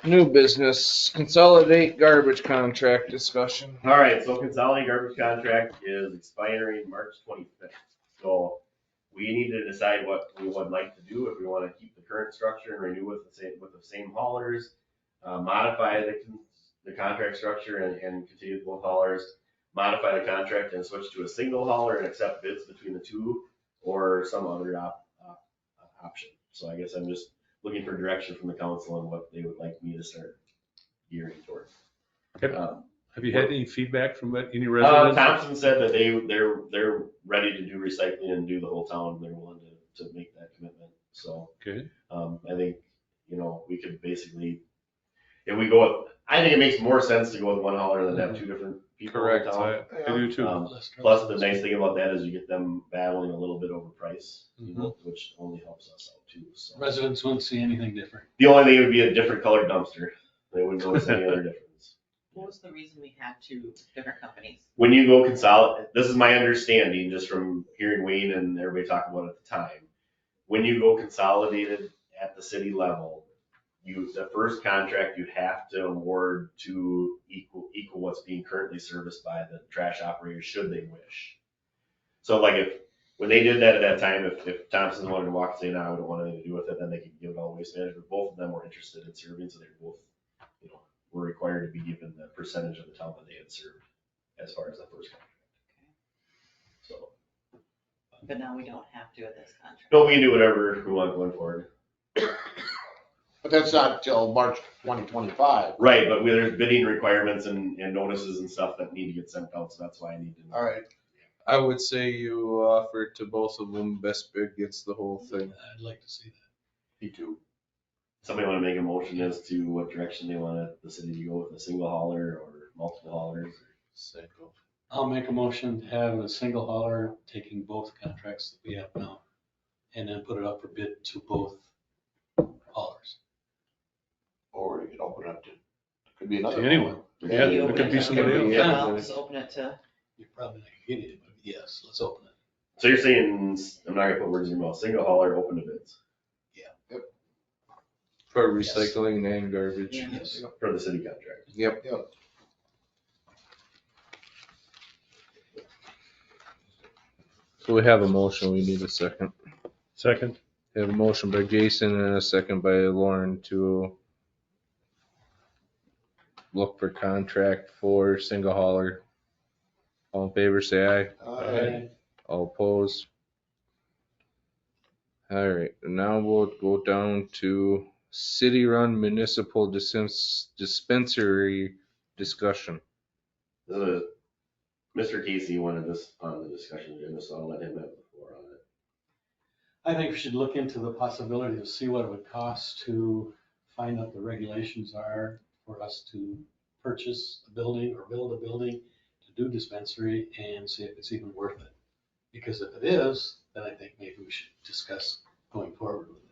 New business, consolidate garbage contract discussion. All right, so consolidated garbage contract is expiring March 25th. So we need to decide what we would like to do, if we want to keep the current structure and renew with the same haulers, modify the contract structure and continue with both haulers, modify the contract and switch to a single hauler and accept bids between the two, or some other option. So I guess I'm just looking for direction from the council on what they would like me to start gearing towards. Have you had any feedback from any residents? Thompson said that they're ready to do recycling and do the whole town. They're willing to make that commitment. So, Good. I think, we could basically, if we go with, I think it makes more sense to go with one hauler than have two different people in Correct. town. I do too. Plus, the nice thing about that is you get them battling a little bit over price, which only helps us out too. So. Residents wouldn't see anything different. The only thing would be a different colored dumpster. They wouldn't notice any other difference. What was the reason we had two different companies? When you go consolidate, this is my understanding, just from hearing Wayne and everybody talk about it at the time. When you go consolidated at the city level, the first contract you have to award to equal what's being currently serviced by the trash operators, should they wish. So like when they did that at that time, if Thompson wanted to walk and say, no, I don't want anything to do with it, then they could give it all to Waste Management. Both of them were interested in serving, so they both, were required to be given the percentage of the town that they had served as far as the first contract. So, But now we don't have to with this contract. no, we can do whatever we want going forward. But that's not till March 2025. Right, but there's bidding requirements and notices and stuff that need to get sent out, so that's why I need to know. All right. I would say you offer it to both of them, best bid gets the whole thing. I'd like to see that. Me too. Somebody want to make a motion as to what direction they want the city to go with, a single hauler or multiple haulers? Single. I'll make a motion to have a single hauler taking both contracts that we have now, and then put it up for bid to both haulers. Or you can open up to, could be another. To anyone. Yeah, You it open could be to- somebody else. Yeah, I'll just open it to, You're probably not gonna get it, but yes, let's open it. So you're saying, I'm not gonna put words in your mouth, single hauler, open to bids For recycling and garbage. Yeah. Yes. for the city contract. Yep. Yep. So we have a motion, we need a second. Second, We have a motion by Jason and a second by Lauren to look for contract for single hauler. All in favor, say aye. Aye. All opposed. All right, now we'll go down to city-run municipal dispensary discussion. Mr. Casey wanted this on the discussion agenda, so I'll let him have the floor on it. I think we should look into the possibility to see what it would cost to find out the regulations are for us to purchase a building or build a building to do dispensary and see if it's even worth it. Because if it is, then I think maybe we should discuss going forward with it.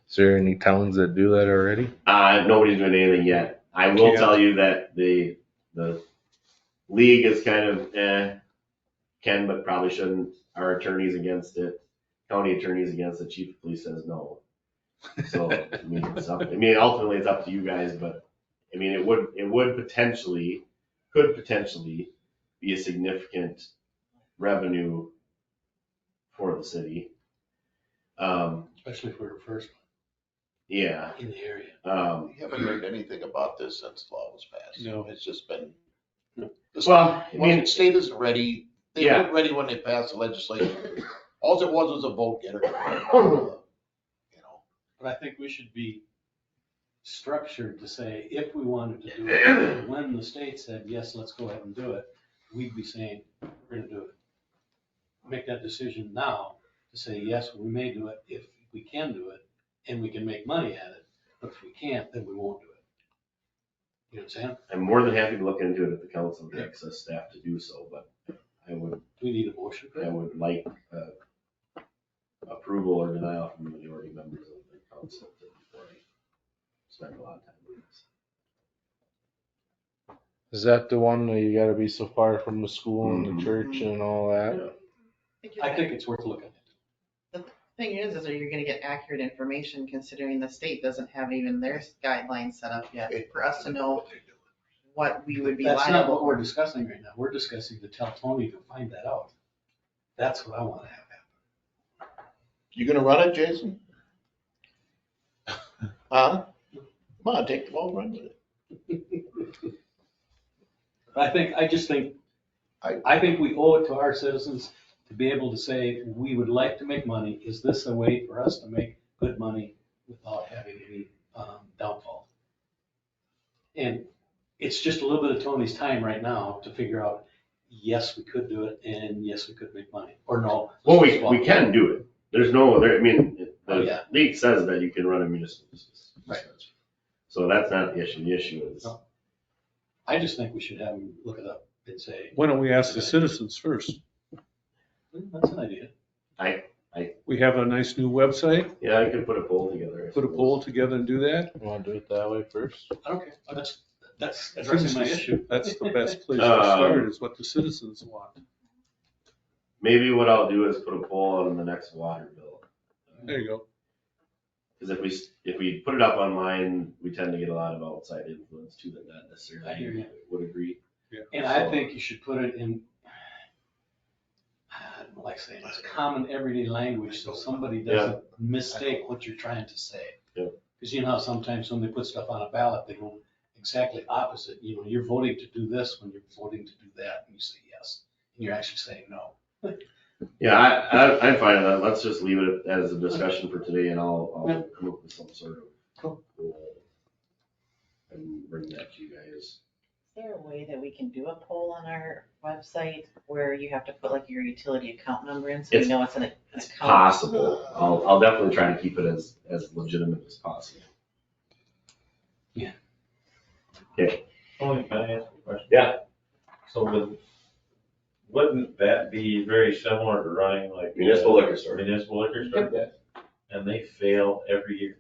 Is there any towns that do that already? Nobody's doing anything yet. I will Can't. tell you that the league is kind of, can but probably shouldn't. Our attorneys against it, county attorneys against it, chief of police says no. So, I mean, ultimately it's up to you guys, but, I mean, it would potentially, could potentially be a significant revenue for the city. Especially if we're the first Yeah, one in the area. We haven't heard anything about this since the law was passed. No. It's just been. No. well, I mean, The state isn't ready. They Yeah. weren't ready when they passed the legislation. All it was a vote getter. You know, But I think we should be structured to say, if we wanted to do it, when the state said, yes, let's go ahead and do it, we'd be saying, we're gonna do it. Make that decision now to say, yes, we may do it if we can do it and we can make money at it. But if we can't, then we won't do it. You know what I'm saying? I'm more than happy to look into it if the council directs us staff to do so, but I would Do we need a motion for I that? would like approval or denial from the majority members of the council before I spend a lot of time with this. Is that the one that you gotta be so far from the school and the church and all that? I think it's worth looking at. thing is are you gonna get accurate information considering the state doesn't have even their guidelines set up yet for us to know what we would be That's not what liable we're for. discussing right now. We're discussing to tell Tony to find that out. That's what I want to have happen. you gonna run it, Jason? Huh? Come on, take the ball, run with it. I just think we owe it to our citizens to be able to say, we would like to make money. Is this a way for us to make good money without having any downfall? And it's just a little bit of Tony's time right now to figure out, yes, we could do it, and yes, we could make money, or no. Well, we can do it. There's no other, I mean, Oh, the yeah. league says that you can run a municipal dispensary. Right. So that's not the issue. The issue is, No. I just think we should have them look it up and say, why don't we ask the citizens first? that's an idea. We have a nice new website. Yeah, I could put a poll together. I Put a suppose. poll together and do that. You wanna do it that way first? Okay, that's addressing my issue. That's the best place to start, is what the citizens want. Maybe what I'll do is put a poll on the next water bill. There you go. Because if we put it up online, we tend to get a lot of outside influence too, that not I hear necessarily you. would agree. And I think you should put it in, I don't like saying it's common everyday language, so somebody doesn't mistake what you're trying to say. Yeah. Because you know how sometimes when they put stuff on a ballot, they go exactly opposite. You know, you're voting to do this when you're voting to do that, and you say yes, and you're actually saying no. Yeah, I'm fine with that. Let's just leave it as a discussion for today and I'll come up with some sort of Cool. goal and bring that to you guys. Is there a way that we can do a poll on our website where you have to put like your utility account number in, so we It's- know it's an account? It's possible. I'll definitely try to keep it as legitimate as possible. Tony, can I ask a question? Yeah. So wouldn't that be very similar to running like? Municipal liquor store. Municipal liquor store? And they fail every year.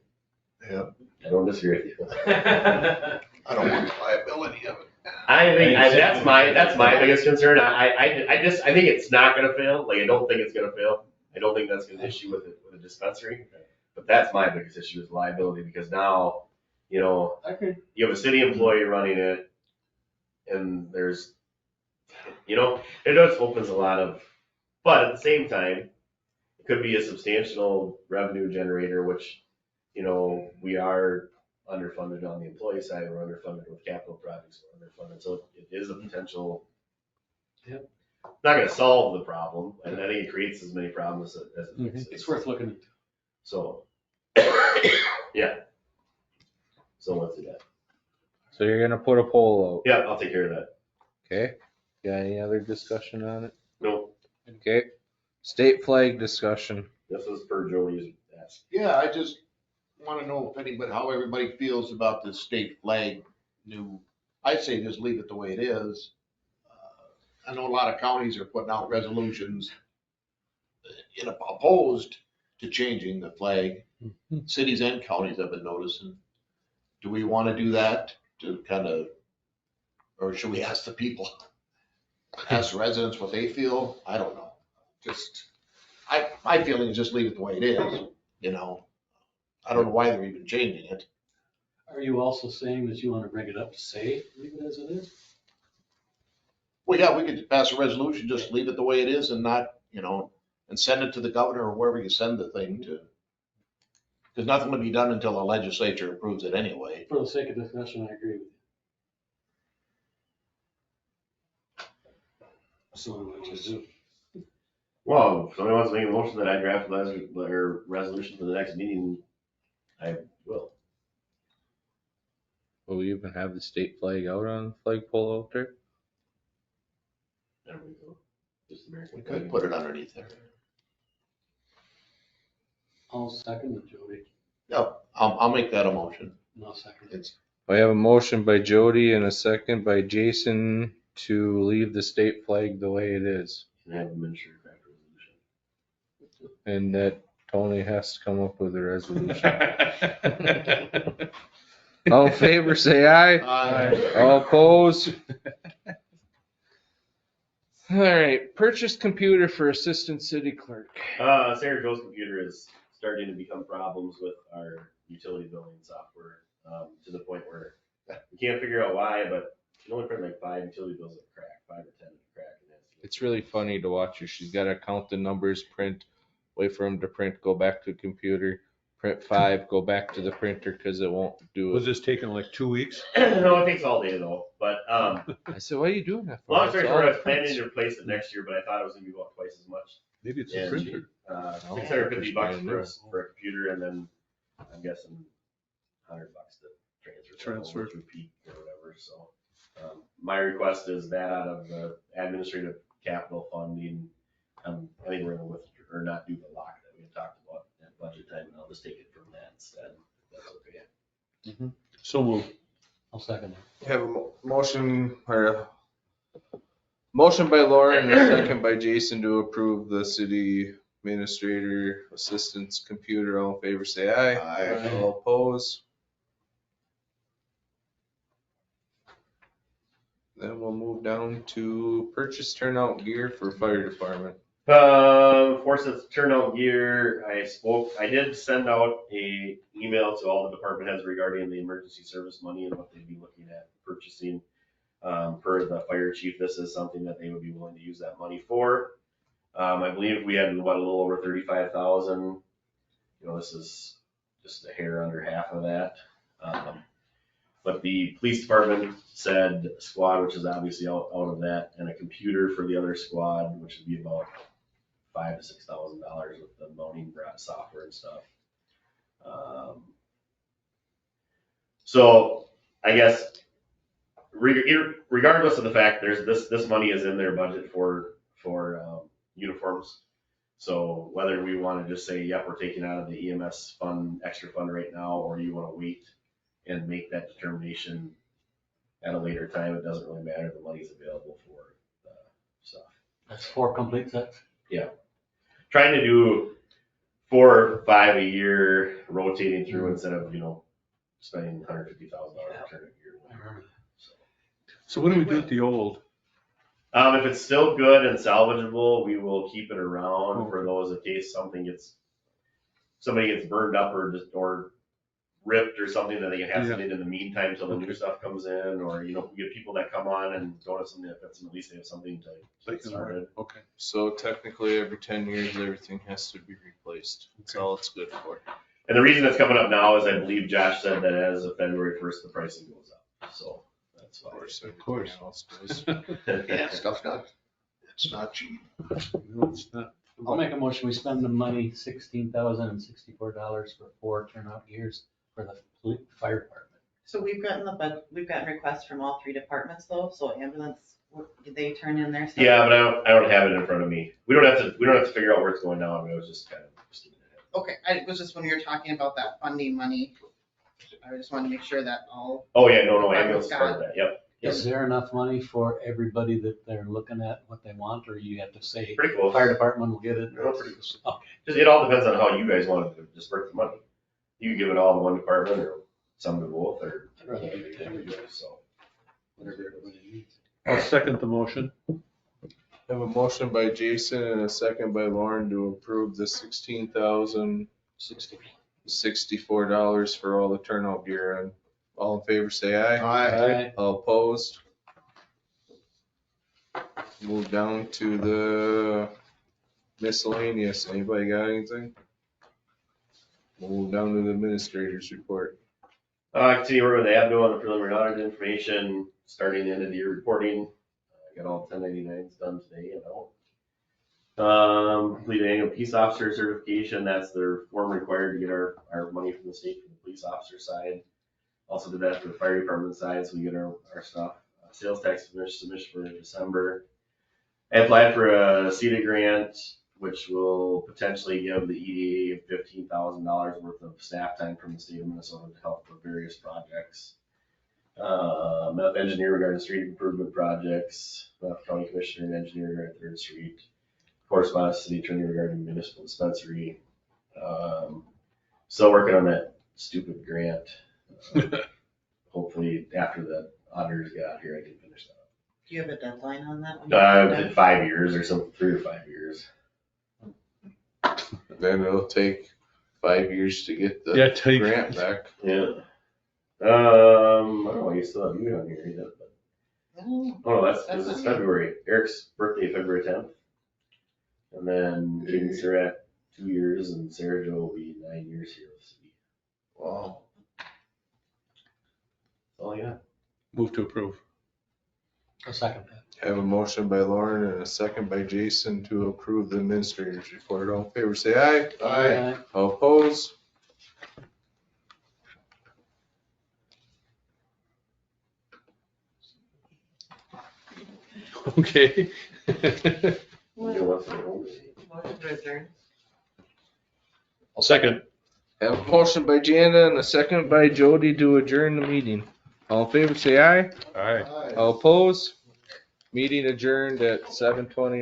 I don't disagree with you. I don't want the liability of it. I think that's my biggest concern. I think it's not gonna fail. Like, I don't think it's gonna fail. I don't think that's an issue with a dispensary. But that's my biggest issue is liability, because now, you know, Okay. you have a city employee running it, and there's, you know, it just opens a lot of, but at the same time, it could be a substantial revenue generator, which, you know, we are underfunded on the employee side, we're underfunded with capital projects, we're underfunded, so it is a potential. Yep. Not gonna solve the problem, and I think it creates as many problems as it fixes. It's worth looking into. So, yeah. So let's do that. So you're gonna put a poll Yeah, I'll take care of that. out, okay? Got any other discussion on it? No, Okay, state flag discussion. this is per Joey's ask. Yeah, I just want to know if anybody, how everybody feels about this state flag new. I say just leave it the way it is. I know a lot of counties are putting out resolutions opposed to changing the flag. Cities and counties have been noticing. Do we want to do that to kind of, or should we ask the people? Ask residents what they feel? I don't know. Just, my feeling is just leave it the way it is, you know? I don't know why they're even changing it. Are you also saying that you want to bring it up to say, leave it as it is? Well, yeah, we could pass a resolution, just leave it the way it is and not, you know, and send it to the governor or wherever you send the thing to. Because nothing will be done until the legislature approves it anyway. For the sake of discussion, I agree with you. So what do you want to do? Well, if somebody wants to make a motion that I draft a resolution for the next meeting, I will. Will we even have the state flag out on the flagpole out there? There we go. Just American. We could put it underneath there. I'll second it, Jody. Yep, I'll make that a motion. And I'll second it. It's, We have a motion by Jody and a second by Jason to leave the state flag the way it is. And have them ensure craft resolution. And that Tony has to come up with a resolution. All in favor, say aye. All opposed? All right, purchase computer for assistant city clerk. Sarah Joe's computer is starting to become problems with our utility billing software, to the point where we can't figure out why, but she can only print like 5 utility bills that crack, 5 or 10 that crack. And It's really funny to watch her. She's got to count the numbers, print, wait for them to print, go back to the computer, print 5, go back to the printer because it won't do Was it. this taking like 2 weeks? No, it takes all day though, but, I said, why are you doing that for? long story It's short, all I was planning prints. to replace it next year, but I thought it was gonna be about twice as much. Maybe it's a And, printer. $650 for a computer, and then I'm guessing $100 to transfer through Peak or whatever, so. My request is that out of the administrative capital funding, I think we're gonna withdraw, or not do the lock that we had talked about at budget time, and I'll just take it from that instead, if that's okay. So move. I'll second it. Have a motion by Lauren and a second by Jason to approve the city administrator, assistants, computer, all in favor, say aye. Aye. All opposed? Then we'll move down to purchase turnout gear for fire department. For sets of turnout gear, I did send out a email to all the department heads regarding the emergency service money and what they'd be looking at purchasing. Per the fire chief, this is something that they would be willing to use that money for. I believe we had, a little over 35,000. This is just a hair under half of that. But the police department said squad, which is obviously out of that, and a computer for the other squad, which would be about $5,000 to $6,000 with the mounting software and stuff. So I guess regardless of the fact this money is in their budget for uniforms. So whether we want to just say, yep, we're taking out of the EMS fund, extra fund right now, or you want to wait and make that determination at a later time, it doesn't really matter. The money's available for the stuff. That's 4 complete sets? Trying to do 4 or 5 a year, rotating through instead of, spending $150,000 to turn a year. I remember that. So what do we do with the old? If it's still good and salvageable, we will keep it around for those in case somebody gets burned up or ripped or something, that they can have something in the meantime till the new stuff comes in, or we get people that come on and don't have something that fits them, at least they have something to get started. Okay. So technically, every 10 years, everything has to be replaced. That's all it's good for. And the reason it's coming up now is I believe Josh said that as of February 1st, the pricing goes up. So that's why. Of course, everything else does. Yeah, stuff's it's not cheap. No, it's not. I'll make a motion, we spend the money, $16,064 for 4 turnout gears for the fire department. So we've gotten requests from all 3 departments though, so ambulance, did they turn in their stuff? Yeah, but I don't have it in front of me. We don't have to figure out where it's going now. I mean, I was just kind of giving it ahead. Okay, I was just when you were talking about that funding money, I just wanted to make sure that all. Oh, yeah, no, ambulance is part of that, yep. Is there enough money for everybody that they're looking at what they want, or you have to say, Pretty close. fire department will get it? No, pretty close. Okay. It all depends on how you guys want to disperse the money. You can give it all to one department or some to both, or. I'd rather give it to everybody. So. Whatever everybody needs. I'll second the motion. Have a motion by Jason and a second by Lauren to approve the $16,064 for all the turnout gear. And all in favor, say aye. Aye. All opposed? Move down to the miscellaneous. Anybody got anything? Move down to the administrator's report. Continue working with ABDO on the preliminary audit information, starting the end of the year reporting. Got all 1099s done today and out. Complete annual peace officer certification. That's their form required to get our money from the state for the police officer side. Also did that for the fire department side, so we get our stuff. Sales tax submission for December. I applied for a CETA grant, which will potentially give the EDA $15,000 worth of staff time from the state of Minnesota to help with various projects. Met with engineer regarding street improvement projects. Met with county commissioner and engineer regarding 3rd Street. Correspondence to city attorney regarding municipal dispensary. Still working on that stupid grant. Hopefully after the auditors get out here, I can finish that. Do you have a deadline on that one? In 5 years or something, 3 or 5 years. Then it'll take 5 years to get the grant back. Yeah. I don't know, you still have you on here, either, but. No. Oh, that's February. Eric's birthday, February 10th. And then Cadence are at 2 years, and Sarah Jo will be 9 years here with the city. Wow. That's all I got. Move to approve. I'll second that. Have a motion by Lauren and a second by Jason to approve the administrator's report. All in favor, say aye. Aye. All opposed? Okay. You know what's the home? Motion to adjourn. I'll second. Have a motion by Jana and a second by Jody to adjourn the meeting. All in favor, say aye. Aye. All opposed? Meeting adjourned at 7:20.